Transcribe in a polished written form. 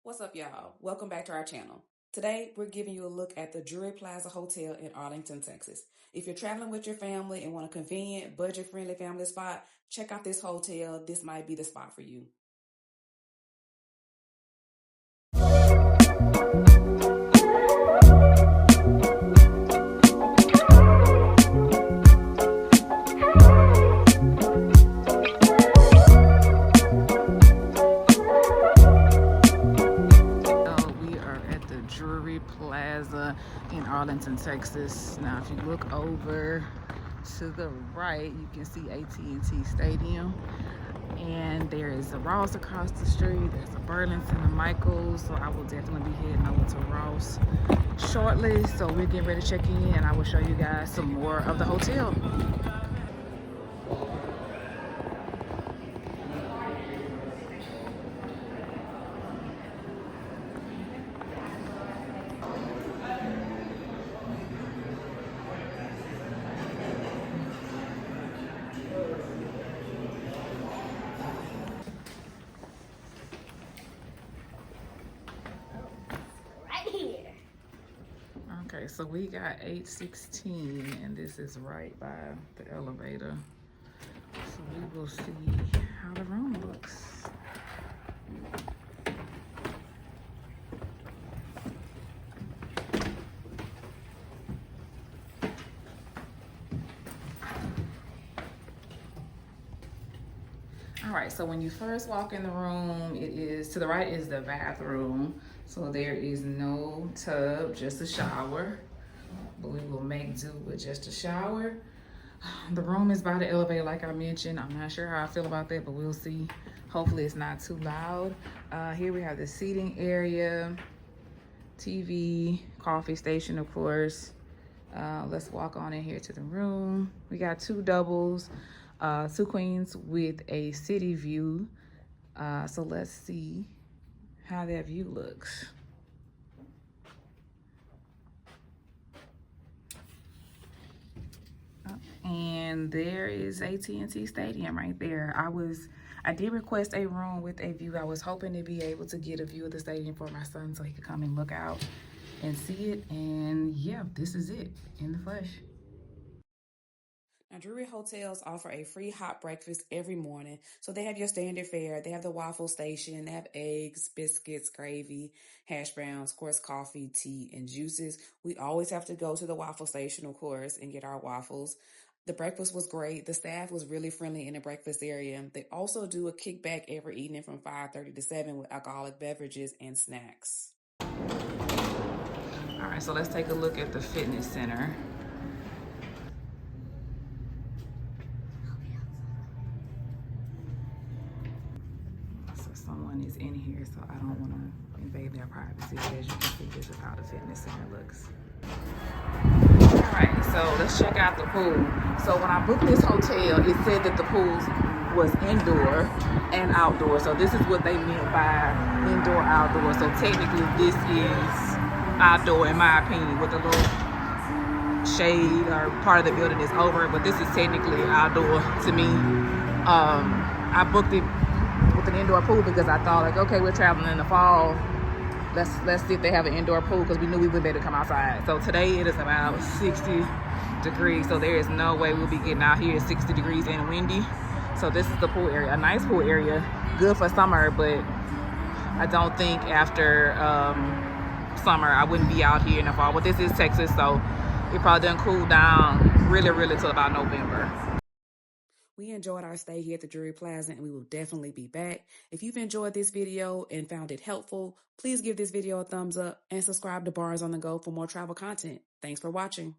What's up, y'all? Welcome back to our channel. Today, we're giving you a look at the Drury Plaza Hotel in Arlington, Texas. If you're traveling with your family and want a convenient, budget-friendly family spot, check out this hotel. This might be the spot for you. Drury Plaza in Arlington, Texas. Now, if you look over to the right, you can see AT&T Stadium, and there is a Ross across the street. There's a Burlington and Michaels, so I will definitely be heading over to Ross shortly. So we're getting ready to check in, and I will show you guys some more of the hotel. Okay, so we got 816, and this is right by the elevator. So we will see how the room looks. All right, so when you first walk in the room, it is to the right is the bathroom. So there is no tub, just a shower. But we will make do with just a shower. The room is by the elevator, like I mentioned. I'm not sure how I feel about that, but we'll see. Hopefully it's not too loud. Here we have the seating area, TV, coffee station, of course. Let's walk on in here to the room. We got two doubles, two queens with a city view. So let's see how that view looks. And there is AT&T Stadium right there. I did request a room with a view. I was hoping to be able to get a view of the stadium for my son so he could come and look out and see it. And yeah, this is it in the flesh. Now, Drury hotels offer a free hot breakfast every morning. So they have your standard fare. They have the waffle station. They have eggs, biscuits, gravy, hash browns, of course, coffee, tea, and juices. We always have to go to the waffle station, of course, and get our waffles. The breakfast was great. The staff was really friendly in the breakfast area. They also do a kickback every evening from 5:30 to 7 with alcoholic beverages and snacks. All right, so let's take a look at the fitness center. Someone is in here, so I don't want to invade their privacy. As you can see, this is how the fitness center looks. All right, so let's check out the pool. So when I booked this hotel, it said that the pool was indoor and outdoor. So this is what they meant by indoor, outdoor. So technically this is outdoor in my opinion, with a little shade or part of the building is over, but this is technically outdoor to me. I booked it with an indoor pool because I thought, like, okay, we're traveling in the fall, let's see if they have an indoor pool, because we knew we wouldn't be able to come outside. So today it is about 60 degrees, so there is no way we'll be getting out here at 60 degrees and windy. So this is the pool area, a nice pool area, good for summer, but I don't think after summer I wouldn't be out here in the fall. But this is Texas, so it probably doesn't cool down really till about November. We enjoyed our stay here at the Drury Plaza, and we will definitely be back. If you've enjoyed this video and found it helpful, please give this video a thumbs up and subscribe to Bars on the Go for more travel content. Thanks for watching.